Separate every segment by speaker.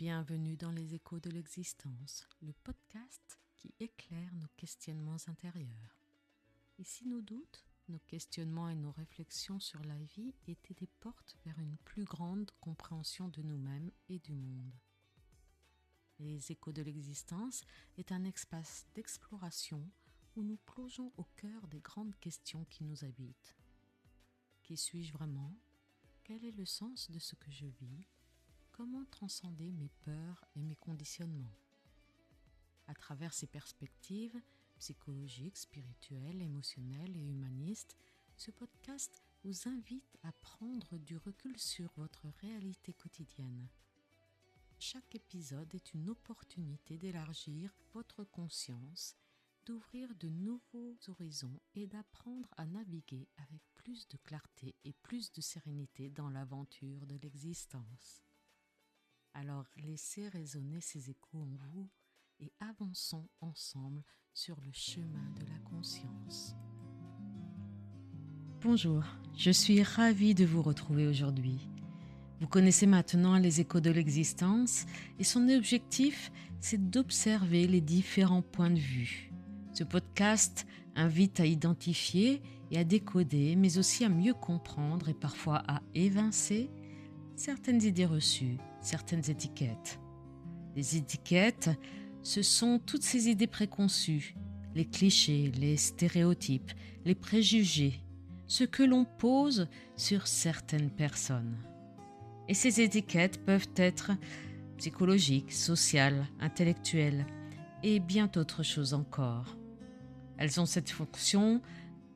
Speaker 1: Bienvenue dans les échos de l'existence, le podcast qui éclaire nos questionnements intérieurs. Ici nos doutes, nos questionnements et nos réflexions sur la vie étaient des portes vers une plus grande compréhension de nous-mêmes et du monde. Les échos de l'existence est un espace d'exploration où nous plongeons au cœur des grandes questions qui nous habitent. Qui suis-je vraiment ? Quel est le sens de ce que je vis ? Comment transcender mes peurs et mes conditionnements ? À travers ces perspectives psychologiques, spirituelles, émotionnelles et humanistes, ce podcast vous invite à prendre du recul sur votre réalité quotidienne. Chaque épisode est une opportunité d'élargir votre conscience, d'ouvrir de nouveaux horizons et d'apprendre à naviguer avec plus de clarté et plus de sérénité dans l'aventure de l'existence. Alors laissez résonner ces échos en vous et avançons ensemble sur le chemin de la conscience. Bonjour, je suis ravie de vous retrouver aujourd'hui. Vous connaissez maintenant les échos de l'existence et son objectif, c'est d'observer les différents points de vue. Ce podcast invite à identifier et à décoder, mais aussi à mieux comprendre et parfois à évincer certaines idées reçues, certaines étiquettes. Les étiquettes, ce sont toutes ces idées préconçues, les clichés, les stéréotypes, les préjugés, ce que l'on pose sur certaines personnes. Et ces étiquettes peuvent être psychologiques, sociales, intellectuelles et bien d'autres choses encore. Elles ont cette fonction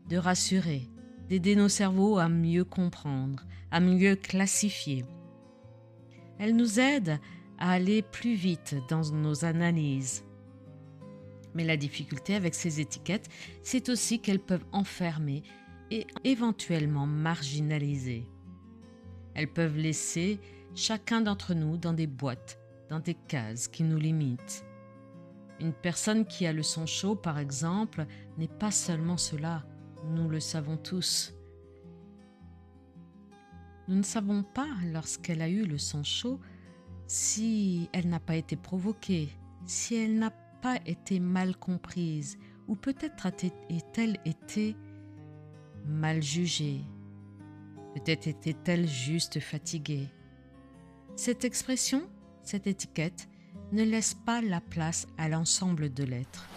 Speaker 1: de rassurer, d'aider nos cerveaux à mieux comprendre, à mieux classifier. Elles nous aident à aller plus vite dans nos analyses. Mais la difficulté avec ces étiquettes, c'est aussi qu'elles peuvent enfermer et éventuellement marginaliser. Elles peuvent laisser chacun d'entre nous dans des boîtes, dans des cases qui nous limitent. Une personne qui a le sang chaud, par exemple, n'est pas seulement cela, nous le savons tous. Nous ne savons pas, lorsqu'elle a eu le sang chaud, si elle n'a pas été provoquée, si elle n'a pas été mal comprise, ou peut-être a-t-elle été mal jugée, peut-être était-elle juste fatiguée. Cette expression, cette étiquette, ne laisse pas la place à l'ensemble de l'être.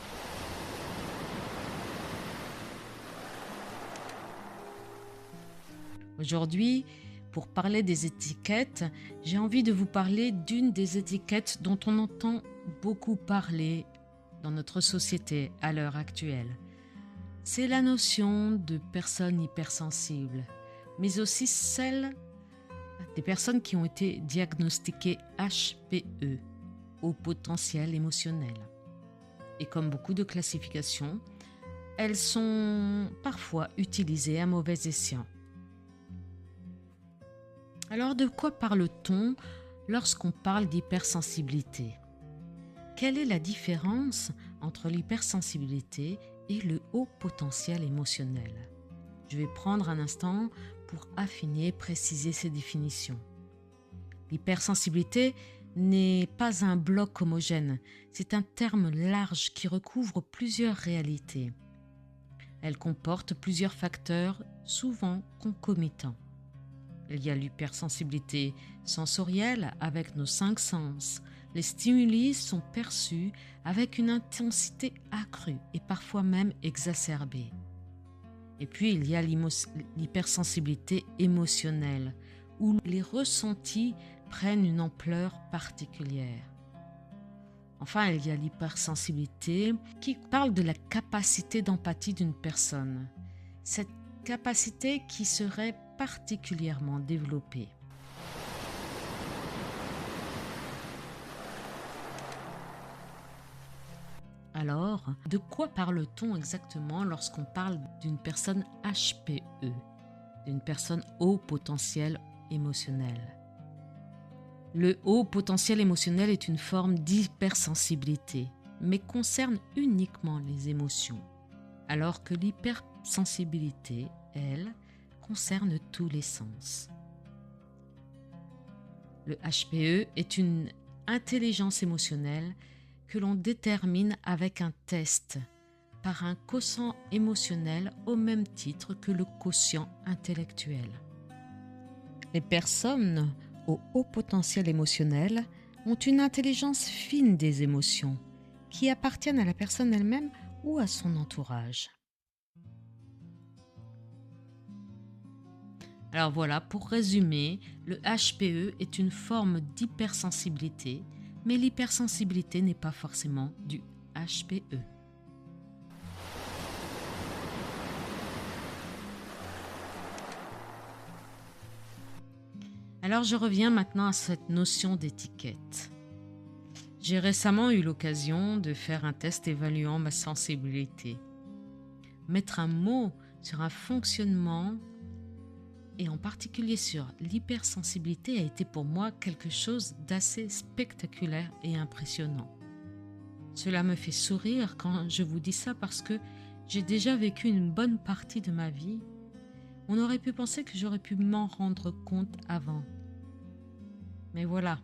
Speaker 1: Aujourd'hui, pour parler des étiquettes, j'ai envie de vous parler d'une des étiquettes dont on entend beaucoup parler dans notre société à l'heure actuelle. C'est la notion de personne hypersensible, mais aussi celle des personnes qui ont été diagnostiquées HPE, haut potentiel émotionnel. Et comme beaucoup de classifications, elles sont parfois utilisées à mauvais escient. Alors de quoi parle-t-on lorsqu'on parle d'hypersensibilité ? Quelle est la différence entre l'hypersensibilité et le haut potentiel émotionnel ? Je vais prendre un instant pour affiner et préciser ces définitions. L'hypersensibilité n'est pas un bloc homogène, c'est un terme large qui recouvre plusieurs réalités. Elle comporte plusieurs facteurs, souvent concomitants. Il y a l'hypersensibilité sensorielle avec nos 5 sens. Les stimuli sont perçus avec une intensité accrue et parfois même exacerbée. Et puis il y a l'hypersensibilité émotionnelle, où les ressentis prennent une ampleur particulière. Enfin, il y a l'hypersensibilité qui parle de la capacité d'empathie d'une personne. Cette capacité qui serait particulièrement développée. Alors, de quoi parle-t-on exactement lorsqu'on parle d'une personne HPE, d'une personne haut potentiel émotionnel ? Le haut potentiel émotionnel est une forme d'hypersensibilité, mais concerne uniquement les émotions, alors que l'hypersensibilité, elle, concerne tous les sens. Le HPE est une intelligence émotionnelle que l'on détermine avec un test, par un quotient émotionnel au même titre que le quotient intellectuel. Les personnes au haut potentiel émotionnel ont une intelligence fine des émotions qui appartiennent à la personne elle-même ou à son entourage. Alors voilà, pour résumer, le HPE est une forme d'hypersensibilité, mais l'hypersensibilité n'est pas forcément du HPE. Alors je reviens maintenant à cette notion d'étiquette. J'ai récemment eu l'occasion de faire un test évaluant ma sensibilité. Mettre un mot sur un fonctionnement et en particulier sur l'hypersensibilité a été pour moi quelque chose d'assez spectaculaire et impressionnant. Cela me fait sourire quand je vous dis ça parce que j'ai déjà vécu une bonne partie de ma vie. On aurait pu penser que j'aurais pu m'en rendre compte avant. Mais voilà,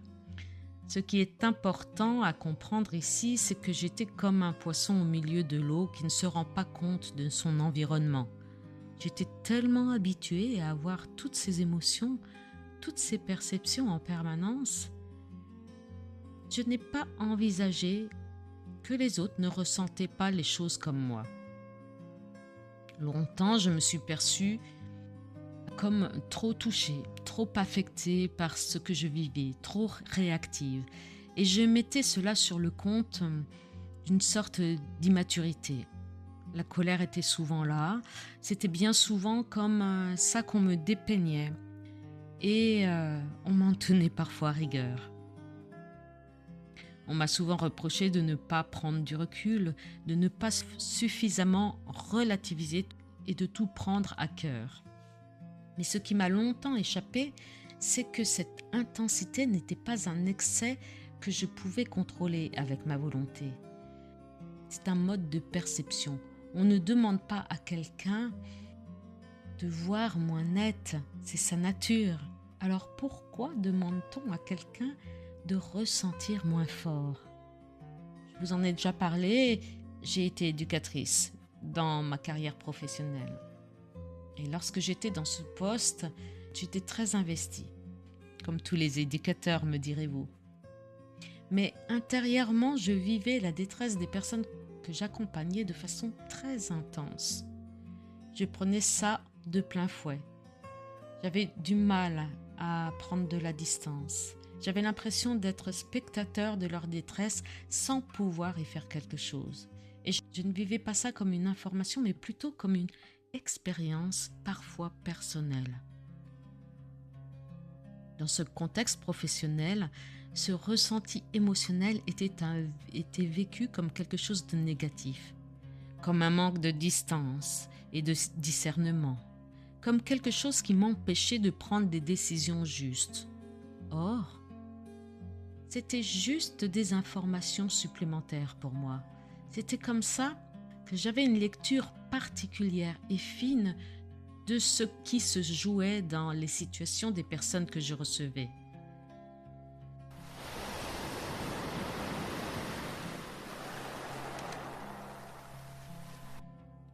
Speaker 1: ce qui est important à comprendre ici, c'est que j'étais comme un poisson au milieu de l'eau qui ne se rend pas compte de son environnement. J'étais tellement habituée à avoir toutes ces émotions, toutes ces perceptions en permanence. Je n'ai pas envisagé que les autres ne ressentaient pas les choses comme moi. Longtemps, je me suis perçue comme trop touchée, trop affectée par ce que je vivais, trop réactive. Et je mettais cela sur le compte d'une sorte d'immaturité. La colère était souvent là, c'était bien souvent comme ça qu'on me dépeignait et on m'en tenait parfois rigueur. On m'a souvent reproché de ne pas prendre du recul, de ne pas suffisamment relativiser et de tout prendre à cœur. Mais ce qui m'a longtemps échappé, c'est que cette intensité n'était pas un excès que je pouvais contrôler avec ma volonté. C'est un mode de perception. On ne demande pas à quelqu'un de voir moins net, c'est sa nature. Alors pourquoi demande-t-on à quelqu'un de ressentir moins fort? Je vous en ai déjà parlé, j'ai été éducatrice dans ma carrière professionnelle. Et lorsque j'étais dans ce poste, j'étais très investie, comme tous les éducateurs, me direz-vous. Mais intérieurement, je vivais la détresse des personnes que j'accompagnais de façon très intense. Je prenais ça de plein fouet. J'avais du mal à prendre de la distance. J'avais l'impression d'être spectateur de leur détresse sans pouvoir y faire quelque chose. Et je ne vivais pas ça comme une information, mais plutôt comme une expérience parfois personnelle. Dans ce contexte professionnel, ce ressenti émotionnel était vécu comme quelque chose de négatif, comme un manque de distance et de discernement, comme quelque chose qui m'empêchait de prendre des décisions justes. Or, c'était juste des informations supplémentaires pour moi. C'était comme ça que j'avais une lecture particulière et fine de ce qui se jouait dans les situations des personnes que je recevais.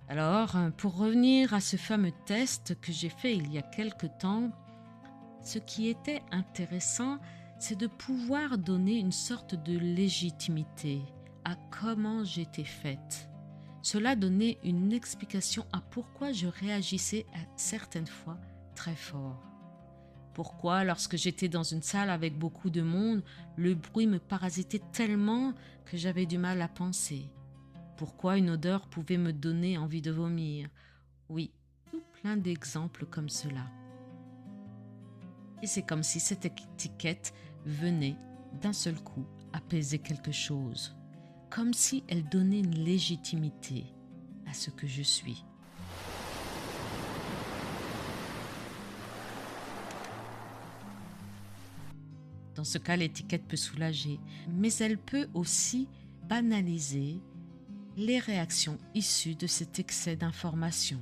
Speaker 1: Alors, pour revenir à ce fameux test que j'ai fait il y a quelque temps, ce qui était intéressant, c'est de pouvoir donner une sorte de légitimité à comment j'étais faite. Cela donnait une explication à pourquoi je réagissais à certaines fois très fort. Pourquoi, lorsque j'étais dans une salle avec beaucoup de monde, le bruit me parasitait tellement que j'avais du mal à penser. Pourquoi une odeur pouvait me donner envie de vomir. Oui, tout plein d'exemples comme cela. Et c'est comme si cette étiquette venait d'un seul coup apaiser quelque chose. Comme si elle donnait une légitimité à ce que je suis. Dans ce cas, l'étiquette peut soulager, mais elle peut aussi banaliser les réactions issues de cet excès d'information.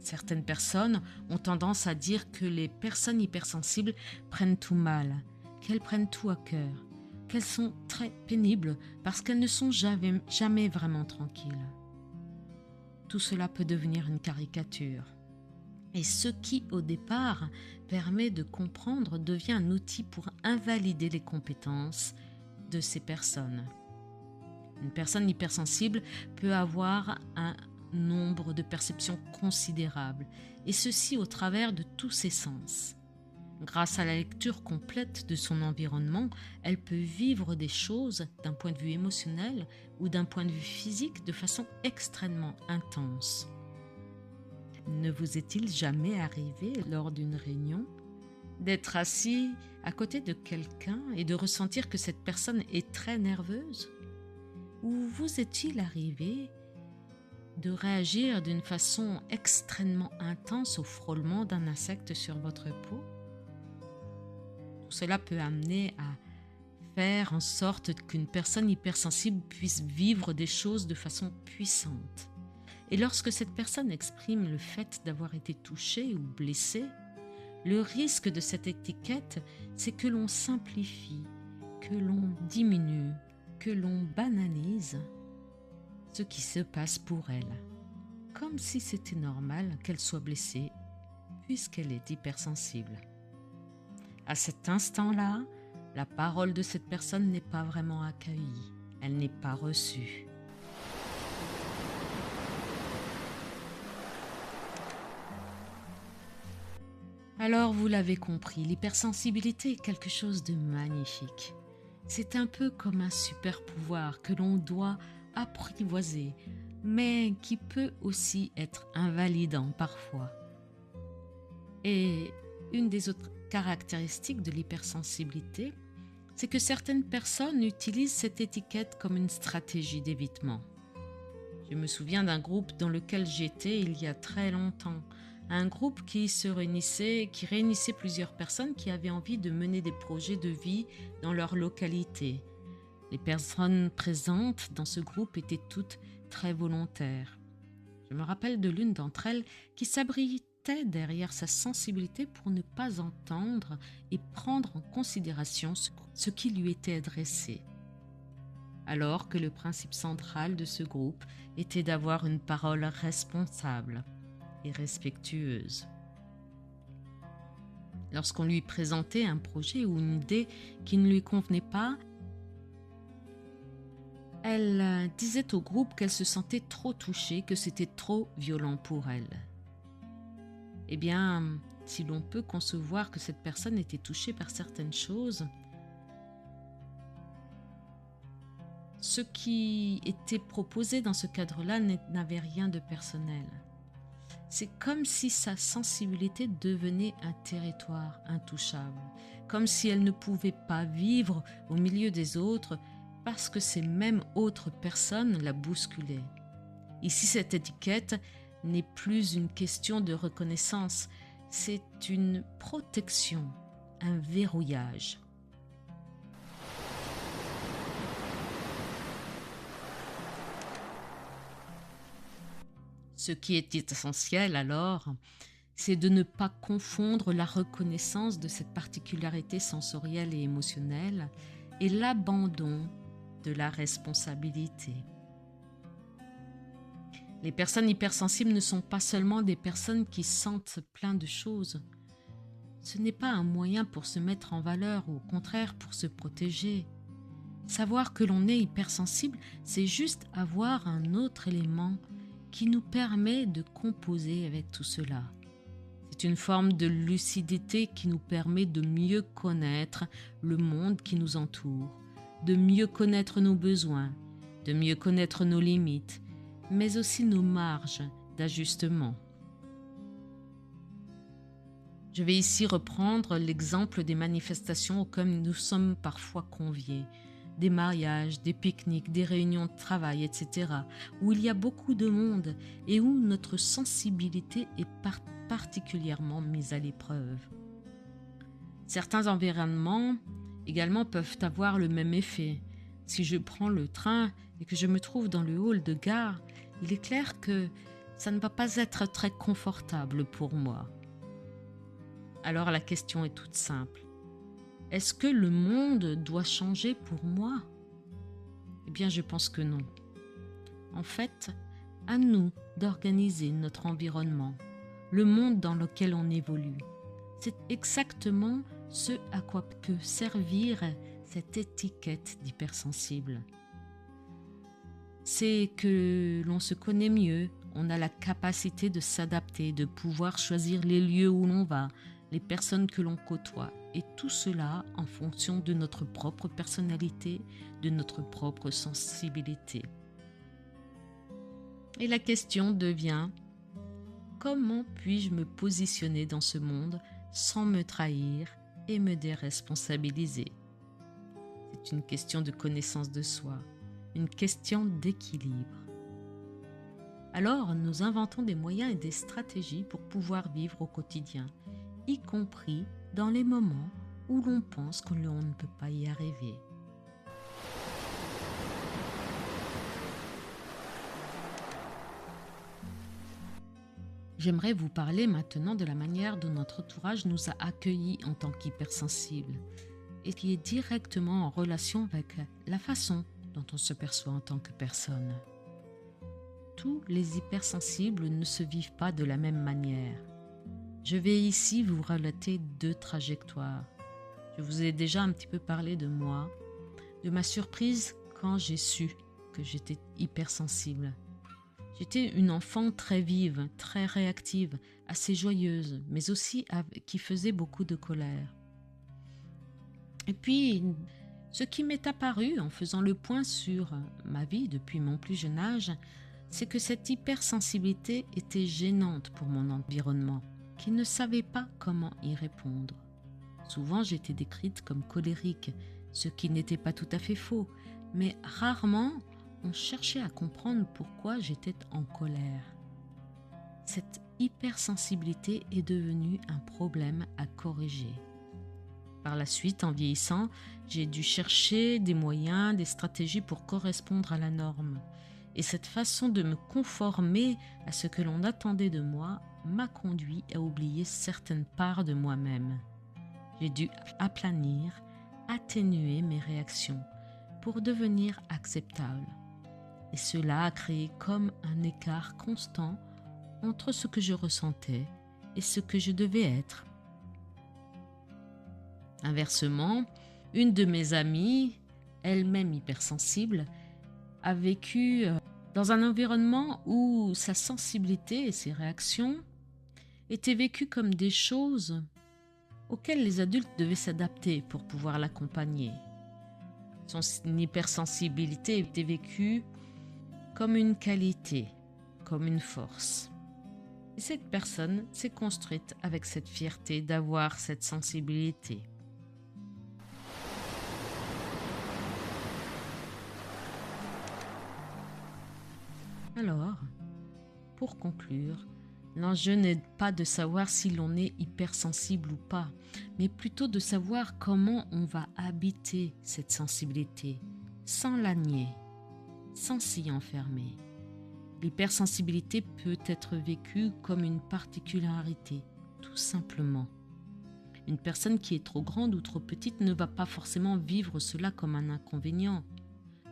Speaker 1: Certaines personnes ont tendance à dire que les personnes hypersensibles prennent tout mal, qu'elles prennent tout à cœur. qu'elles sont très pénibles parce qu'elles ne sont jamais vraiment tranquilles. Tout cela peut devenir une caricature. Et ce qui, au départ, permet de comprendre devient un outil pour invalider les compétences de ces personnes. Une personne hypersensible peut avoir un nombre de perceptions considérables, et ceci au travers de tous ses sens. Grâce à la lecture complète de son environnement, elle peut vivre des choses d'un point de vue émotionnel ou d'un point de vue physique de façon extrêmement intense. Ne vous est-il jamais arrivé lors d'une réunion d'être assis à côté de quelqu'un et de ressentir que cette personne est très nerveuse? Ou vous est-il arrivé de réagir d'une façon extrêmement intense au frôlement d'un insecte sur votre peau? Tout cela peut amener à faire en sorte qu'une personne hypersensible puisse vivre des choses de façon puissante. Et lorsque cette personne exprime le fait d'avoir été touchée ou blessée, le risque de cette étiquette, c'est que l'on simplifie, que l'on diminue, que l'on banalise ce qui se passe pour elle, comme si c'était normal qu'elle soit blessée, puisqu'elle est hypersensible. À cet instant-là, la parole de cette personne n'est pas vraiment accueillie, elle n'est pas reçue. Alors vous l'avez compris, l'hypersensibilité est quelque chose de magnifique. C'est un peu comme un super pouvoir que l'on doit apprivoiser, mais qui peut aussi être invalidant parfois. Et une des autres caractéristiques de l'hypersensibilité, c'est que certaines personnes utilisent cette étiquette comme une stratégie d'évitement. Je me souviens d'un groupe dans lequel j'étais il y a très longtemps. Un groupe qui réunissait plusieurs personnes qui avaient envie de mener des projets de vie dans leur localité. Les personnes présentes dans ce groupe étaient toutes très volontaires. Je me rappelle de l'une d'entre elles qui s'abritait derrière sa sensibilité pour ne pas entendre et prendre en considération ce qui lui était adressé. Alors que le principe central de ce groupe était d'avoir une parole responsable et respectueuse. Lorsqu'on lui présentait un projet ou une idée qui ne lui convenait pas, elle disait au groupe qu'elle se sentait trop touchée, que c'était trop violent pour elle. Eh bien, si l'on peut concevoir que cette personne était touchée par certaines choses, ce qui était proposé dans ce cadre-là n'avait rien de personnel. C'est comme si sa sensibilité devenait un territoire intouchable, comme si elle ne pouvait pas vivre au milieu des autres parce que ces mêmes autres personnes la bousculaient. Ici, cette étiquette n'est plus une question de reconnaissance, c'est une protection, un verrouillage. Ce qui est essentiel alors, c'est de ne pas confondre la reconnaissance de cette particularité sensorielle et émotionnelle et l'abandon de la responsabilité. Les personnes hypersensibles ne sont pas seulement des personnes qui sentent plein de choses. Ce n'est pas un moyen pour se mettre en valeur ou au contraire pour se protéger. Savoir que l'on est hypersensible, c'est juste avoir un autre élément qui nous permet de composer avec tout cela. C'est une forme de lucidité qui nous permet de mieux connaître le monde qui nous entoure, de mieux connaître nos besoins, de mieux connaître nos limites, mais aussi nos marges d'ajustement. Je vais ici reprendre l'exemple des manifestations auxquelles nous sommes parfois conviés, des mariages, des pique-niques, des réunions de travail, etc., où il y a beaucoup de monde et où notre sensibilité est particulièrement mise à l'épreuve. Certains environnements également peuvent avoir le même effet. Si je prends le train et que je me trouve dans le hall de gare, il est clair que ça ne va pas être très confortable pour moi. Alors la question est toute simple. Est-ce que le monde doit changer pour moi? Eh bien, je pense que non. En fait, à nous d'organiser notre environnement, le monde dans lequel on évolue. C'est exactement ce à quoi peut servir cette étiquette d'hypersensible. C'est que l'on se connaît mieux, on a la capacité de s'adapter, de pouvoir choisir les lieux où l'on va, les personnes que l'on côtoie, et tout cela en fonction de notre propre personnalité, de notre propre sensibilité. Et la question devient: comment puis-je me positionner dans ce monde sans me trahir et me déresponsabiliser? C'est une question de connaissance de soi, une question d'équilibre. Alors, nous inventons des moyens et des stratégies pour pouvoir vivre au quotidien, y compris dans les moments où l'on pense que l'on ne peut pas y arriver. J'aimerais vous parler maintenant de la manière dont notre entourage nous a accueillis en tant qu'hypersensibles et qui est directement en relation avec la façon dont on se perçoit en tant que personne. Tous les hypersensibles ne se vivent pas de la même manière. Je vais ici vous relater 2 trajectoires. Je vous ai déjà un petit peu parlé de moi, de ma surprise quand j'ai su que j'étais hypersensible. J'étais une enfant très vive, très réactive, assez joyeuse, mais aussi qui faisait beaucoup de colère. Et puis, ce qui m'est apparu en faisant le point sur ma vie depuis mon plus jeune âge, c'est que cette hypersensibilité était gênante pour mon environnement, qui ne savait pas comment y répondre. Souvent, j'étais décrite comme colérique, ce qui n'était pas tout à fait faux, mais rarement on cherchait à comprendre pourquoi j'étais en colère. Cette hypersensibilité est devenue un problème à corriger. Par la suite, en vieillissant, j'ai dû chercher des moyens, des stratégies pour correspondre à la norme. Et cette façon de me conformer à ce que l'on attendait de moi m'a conduit à oublier certaines parts de moi-même. J'ai dû aplanir, atténuer mes réactions pour devenir acceptable. Et cela a créé comme un écart constant entre ce que je ressentais et ce que je devais être. Inversement, une de mes amies, elle-même hypersensible, a vécu dans un environnement où sa sensibilité et ses réactions étaient vécues comme des choses auxquelles les adultes devaient s'adapter pour pouvoir l'accompagner. Son hypersensibilité était vécue comme une qualité, comme une force. Et cette personne s'est construite avec cette fierté d'avoir cette sensibilité. Alors, pour conclure, l'enjeu n'est pas de savoir si l'on est hypersensible ou pas, mais plutôt de savoir comment on va habiter cette sensibilité, sans la nier, sans s'y enfermer. L'hypersensibilité peut être vécue comme une particularité, tout simplement. Une personne qui est trop grande ou trop petite ne va pas forcément vivre cela comme un inconvénient.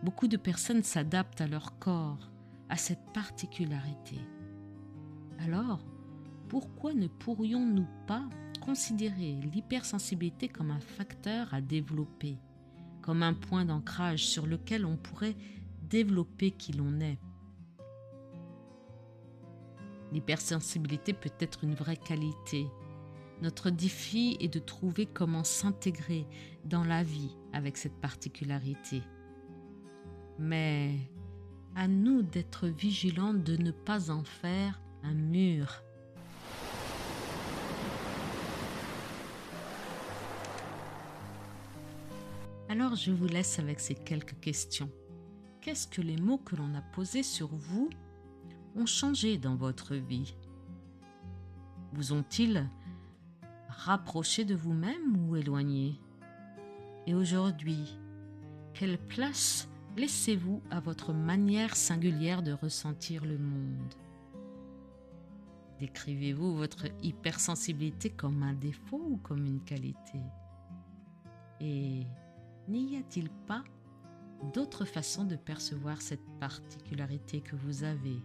Speaker 1: Beaucoup de personnes s'adaptent à leur corps, à cette particularité. Alors, pourquoi ne pourrions-nous pas considérer l'hypersensibilité comme un facteur à développer, comme un point d'ancrage sur lequel on pourrait développer qui l'on est? L'hypersensibilité peut être une vraie qualité. Notre défi est de trouver comment s'intégrer dans la vie avec cette particularité. Mais à nous d'être vigilants de ne pas en faire un mur. Alors je vous laisse avec ces quelques questions. Qu'est-ce que les mots que l'on a posés sur vous ont changé dans votre vie? Vous ont-ils rapproché de vous-même ou éloigné? Et aujourd'hui, quelle place laissez-vous à votre manière singulière de ressentir le monde? Décrivez-vous votre hypersensibilité comme un défaut ou comme une qualité? Et n'y a-t-il pas d'autres façons de percevoir cette particularité que vous avez?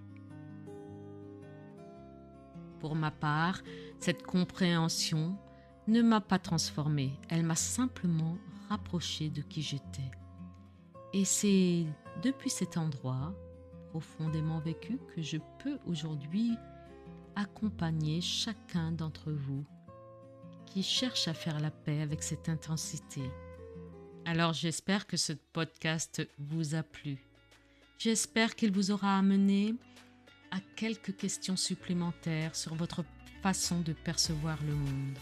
Speaker 1: Pour ma part, cette compréhension ne m'a pas transformée, elle m'a simplement rapprochée de qui j'étais. Et c'est depuis cet endroit, profondément vécu, que je peux aujourd'hui accompagner chacun d'entre vous qui cherche à faire la paix avec cette intensité. Alors j'espère que ce podcast vous a plu. J'espère qu'il vous aura amené à quelques questions supplémentaires sur votre façon de percevoir le monde,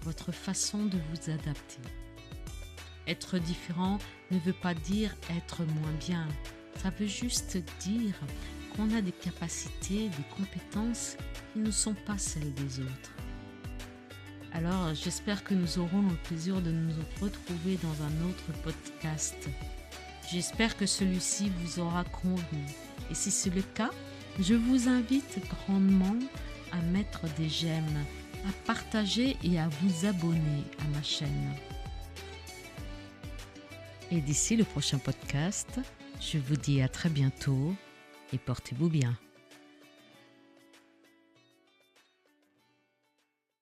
Speaker 1: votre façon de vous adapter. Être différent ne veut pas dire être moins bien. Ça veut juste dire qu'on a des capacités, des compétences qui ne sont pas celles des autres. Alors, j'espère que nous aurons le plaisir de nous retrouver dans un autre podcast. J'espère que celui-ci vous aura convenu. Et si c'est le cas, je vous invite grandement à mettre des j'aime, à partager et à vous abonner à ma chaîne. Et d'ici le prochain podcast, je vous dis à très bientôt et portez-vous bien.